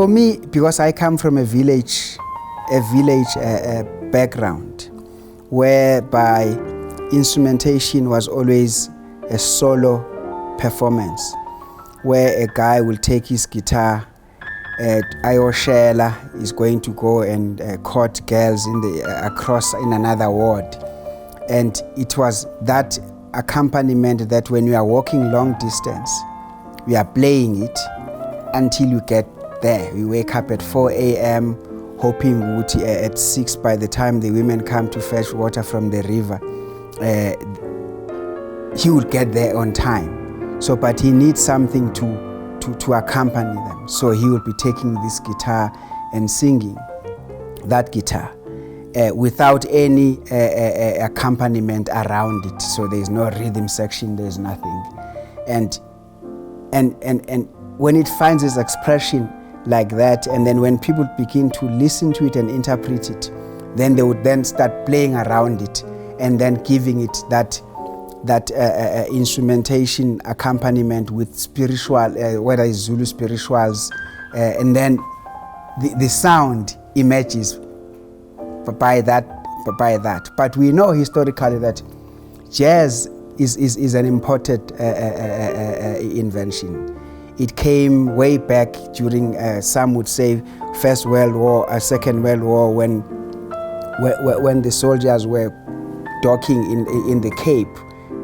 For me, because I come from a village background, whereby instrumentation was always a solo performance, where a guy will take his guitar, Ayoshela is going to go and court girls across in another ward, and it was that accompaniment that when we are walking long distance, we are playing it until you get there. We wake up at 4 a.m. hoping at 6 by the time the women come to fetch water from the river, he would get there on time. So, but he needs something to accompany them. So he will be taking this guitar and singing that guitar without any accompaniment around it. So there's no rhythm section, there's nothing. And when it finds its expression like that, and then when people begin to listen to it and interpret it, then they would then start playing around it and then giving it that instrumentation accompaniment with spiritual, whether it's Zulu spirituals, and then the sound emerges by that. But we know historically that jazz is an imported invention. It came way back during, some would say, First World War, Second World War, when the soldiers were docking in the Cape.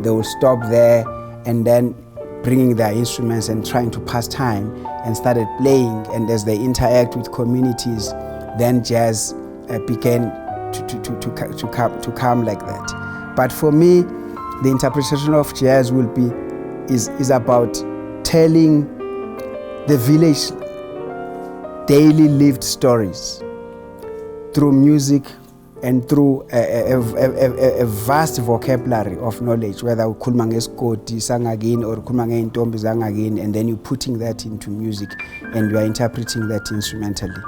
They would stop there and then bringing their instruments and trying to pass time, and started playing. And as they interact with communities, then jazz began to come like that. But for me, the interpretation of jazz is about telling the village daily lived stories through music and through a vast vocabulary of knowledge, whether ukhuluma ngesigodi sangakini or ukhuluma ngeintombi zangakini, and then you're putting that into music and you are interpreting that instrumentally.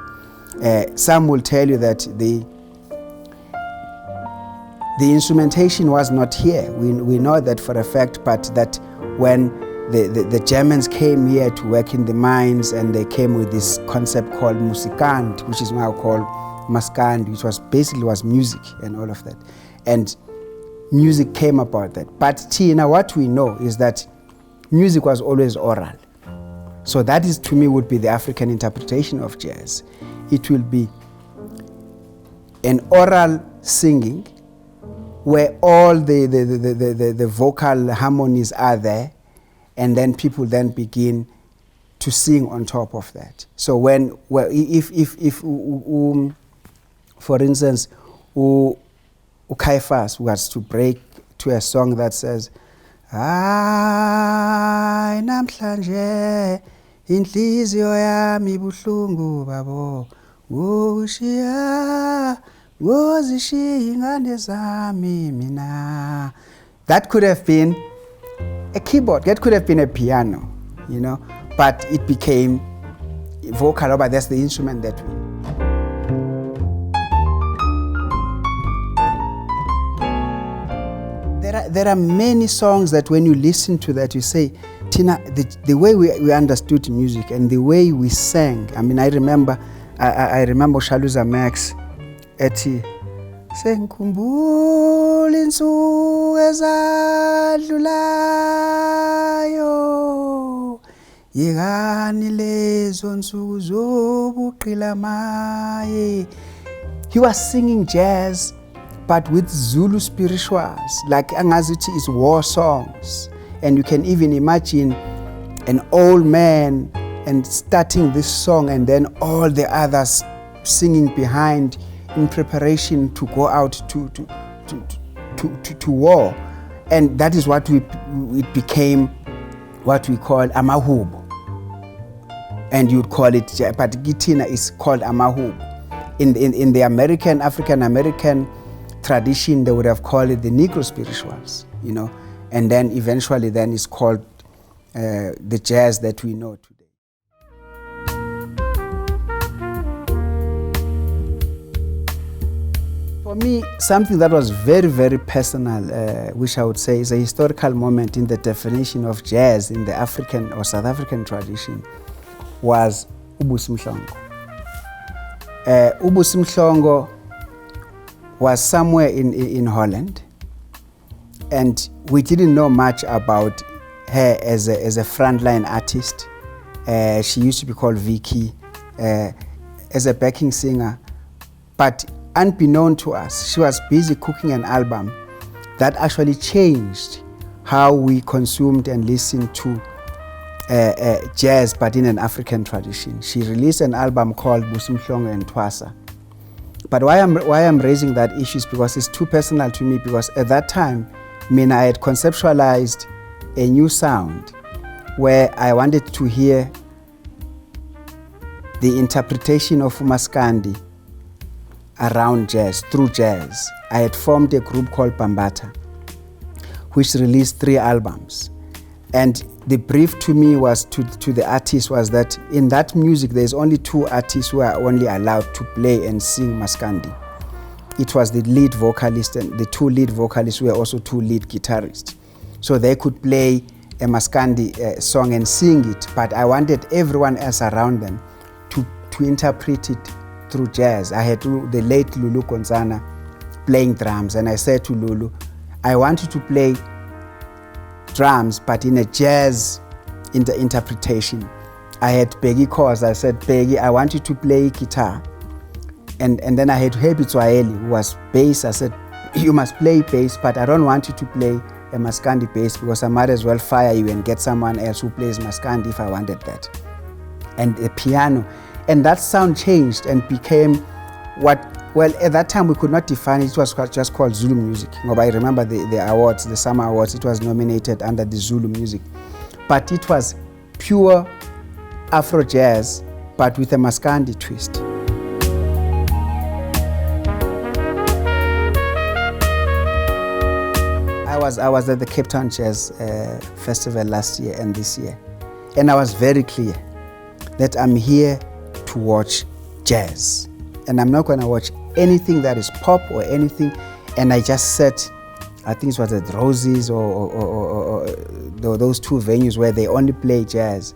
Some will tell you that the instrumentation was not here. We know that for a fact, but that when the Germans came here to work in the mines, and they came with this concept called musikant, which is now called maskand, which was basically music and all of that. And music came about that. But Tina, what we know is that music was always oral. So that is, to me, would be the African interpretation of jazz. It will be an oral singing where all the vocal harmonies are there, and then people then begin to sing on top of that. So if for instance, Caiaphas was to break to a song that says, "Ay namhlanje inhliziyo yami buhlungu babo, ushiya ngozishiya ingane zami mina." That could have been a keyboard, that could have been a piano, but it became vocal, but that's the instrument that we. There are many songs that when you listen to that, you say, Tina, the way we understood music and the way we sang. I mean, I remember Shaluza Max ethi sengikhumbula insuku ezadlulayo, yekani lezo nsuku zobuqilamaye. He was singing jazz, but with Zulu spirituals, like angazuthi is war songs. And you can even imagine an old man and starting this song, and then all the others singing behind in preparation to go out to war. And that is what it became what we call amahubo. And you'd call it, but Gitina is called amahubo. In the African American tradition, they would have called it the Negro spirituals, and then eventually then it's called the jazz that we know today. For me, something that was very, very personal, which I would say is a historical moment in the definition of jazz in the African or South African tradition, was uBusi Mhlongo. uBusi Mhlongo was somewhere in Holland, and we didn't know much about her as a frontline artist. She used to be called Vicky, as a backing singer, but unbeknown to us, she was busy cooking an album that actually changed how we consumed and listened to jazz, but in an African tradition. She released an album called Busi Mhlongo and Twasa. But why I'm raising that issue is because it's too personal to me, because at that time, I had conceptualized a new sound where I wanted to hear the interpretation of Maskandi around jazz, through jazz. I had formed a group called Bambata, which released 3 albums. And the brief to me was, to the artist, was that in that music, there's only 2 artists who are only allowed to play and sing Maskandi. It was the lead vocalist, and the 2 lead vocalists were also 2 lead guitarists. So they could play a Maskandi song and sing it, but I wanted everyone else around them to interpret it through jazz. I had the late Lulu Gonzana playing drums, and I said to Lulu, I want you to play drums, but in a jazz interpretation. I had Peggy Cause. I said, Peggy, I want you to play guitar. And then I had Hebi Tswaeli, who was bass. I said, you must play bass, but I don't want you to play a Maskandi bass, because I might as well fire you and get someone else who plays Maskandi if I wanted that. And a piano. And that sound changed and became what, well, at that time we could not define it. It was just called Zulu music. I remember the awards, the summer awards, it was nominated under the Zulu music. But it was pure Afro jazz, but with a Maskandi twist. I was at the Cape Town Jazz Festival last year and this year, and I was very clear that I'm here to watch jazz, and I'm not going to watch anything that is pop or anything. And I just said, I think it was at Roses or those 2 venues where they only play jazz.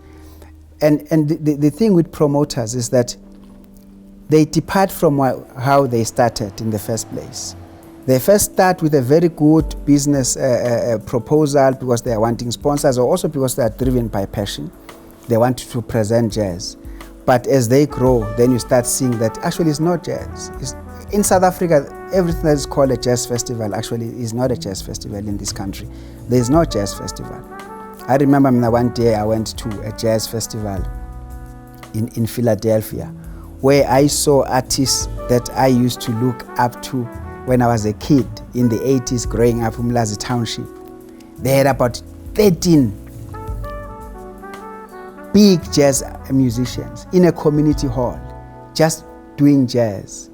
And the thing with promoters is that they depart from how they started in the first place. They first start with a very good business proposal because they are wanting sponsors, or also because they are driven by passion. They want to present jazz. But as they grow, then you start seeing that actually it's not jazz. In South Africa, everything that is called a jazz festival actually is not a jazz festival in this country. There is no jazz festival. I remember one day I went to a jazz festival in Philadelphia, where I saw artists that I used to look up to when I was a kid in the 80s growing up in Umlazi Township. They had about 13 big jazz musicians in a community hall just doing jazz.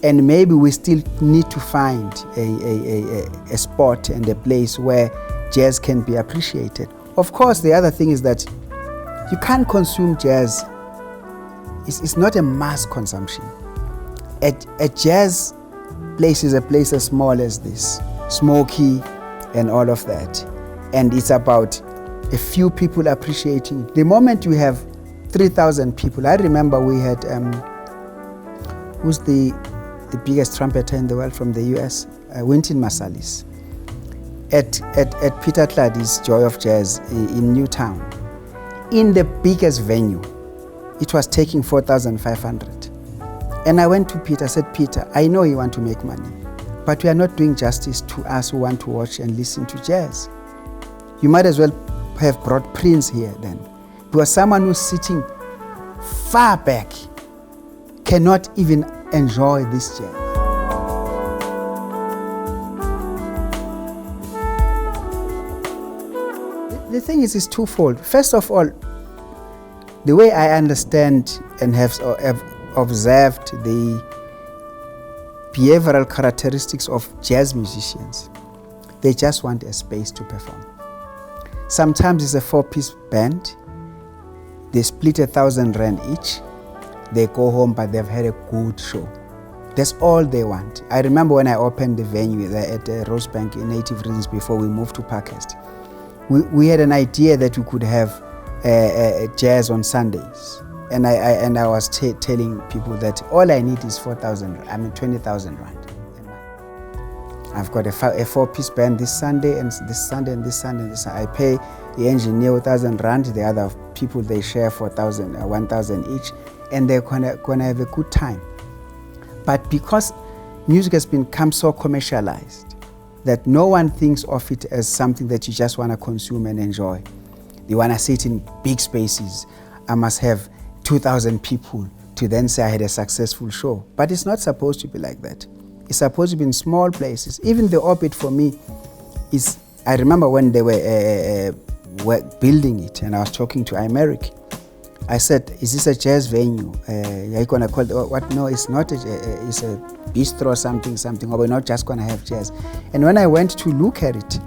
And maybe we still need to find a spot and a place where jazz can be appreciated. Of course, the other thing is that you can't consume jazz. It's not a mass consumption. A jazz place is a place as small as this, smoky and all of that. And it's about a few people appreciating it. The moment you have 3,000 people, I remember we had, who's the biggest trumpeter in the world from the US, Wynton Marsalis, at Peter Clady's Joy of Jazz in Newtown. In the biggest venue, it was taking 4,500. And I went to Peter, I said, Peter, I know you want to make money, but we are not doing justice to us who want to watch and listen to jazz. You might as well have brought Prince here then, because someone who's sitting far back cannot even enjoy this jazz. The thing is, it's twofold. First of all, the way I understand and have observed the behavioral characteristics of jazz musicians, they just want a space to perform. Sometimes it's a 4-piece band. They split 1,000 rand each. They go home, but they've had a good show. That's all they want. I remember when I opened the venue there at Rosebank in Native Reasons before we moved to Parkhurst. We had an idea that we could have jazz on Sundays. I was telling people that all I need is 20,000 rand. I've got a 4-piece band this Sunday and this Sunday and this Sunday and this Sunday. I pay the engineer 1,000 rand, the other people they share 1,000 each, and they're gonna have a good time. But because music has become so commercialized that no one thinks of it as something that you just want to consume and enjoy. They want to sit in big spaces. I must have 2,000 people to then say I had a successful show. But it's not supposed to be like that. It's supposed to be in small places. Even the Orbit for me is, I remember when they were building it and I was talking to Imeric. I said, is this a jazz venue? Are you gonna call it, what? No, it's not, it's a bistro something, or we're not just gonna have jazz. And when I went to look at it,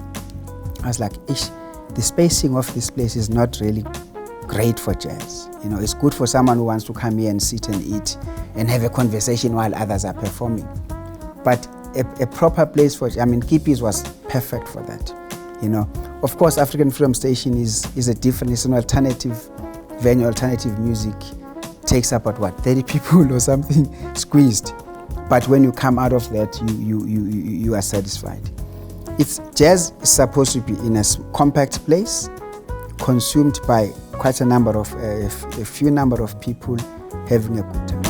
I was like, ish, the spacing of this place is not really great for jazz. You know, it's good for someone who wants to come here and sit and eat and have a conversation while others are performing. But a proper place for, Kippies was perfect for that. You know, of course, African Freedom Station is a different, it's an alternative venue, alternative music. Takes about 30 people or something squeezed. But when you come out of that, you are satisfied. Jazz is supposed to be in a compact place, consumed by quite a few number of people having a good time.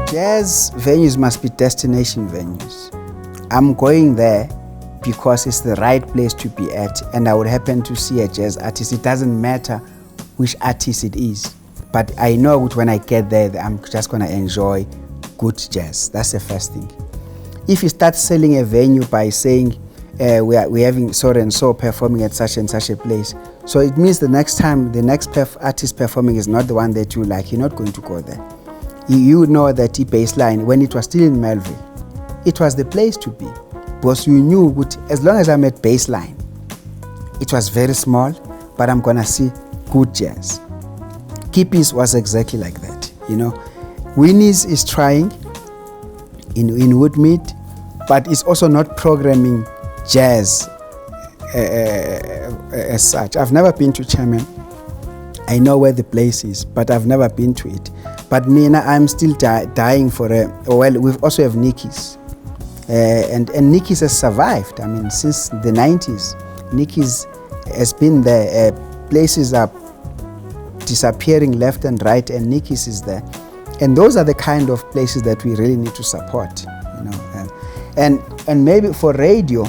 Jazz venues must be destination venues. I'm going there because it's the right place to be at, and I would happen to see a jazz artist. It doesn't matter which artist it is, but I know that when I get there, I'm just going to enjoy good jazz. That's the first thing. If you start selling a venue by saying we're having so and so performing at such and such a place, so it means the next time the next artist performing is not the one that you like, you're not going to go there. You know that the baseline, when it was still in Melville, it was the place to be. Because you knew that as long as I'm at baseline, it was very small, but I'm gonna see good jazz. Kippies was exactly like that, you know. Winnie's is trying in Woodmead, but it's also not programming jazz as such. I've never been to Chairman. I know where the place is, but I've never been to it. But I'm still dying for we also have Nikki's. And Nikki's has survived. Since the 90s, Nikki's has been there. Places are disappearing left and right, and Nikki's is there. And those are the kind of places that we really need to support, you know. And maybe for radio,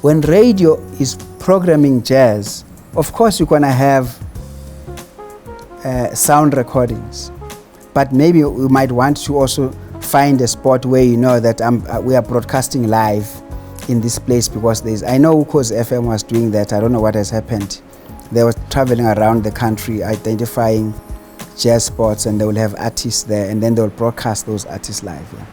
when radio is programming jazz, of course you're gonna have sound recordings, but maybe we might want to also find a spot where you know that we are broadcasting live in this place, because I know Ukhozi FM was doing that. I don't know what has happened. They were traveling around the country identifying jazz spots, and they will have artists there, and then they will broadcast those artists live. Yeah.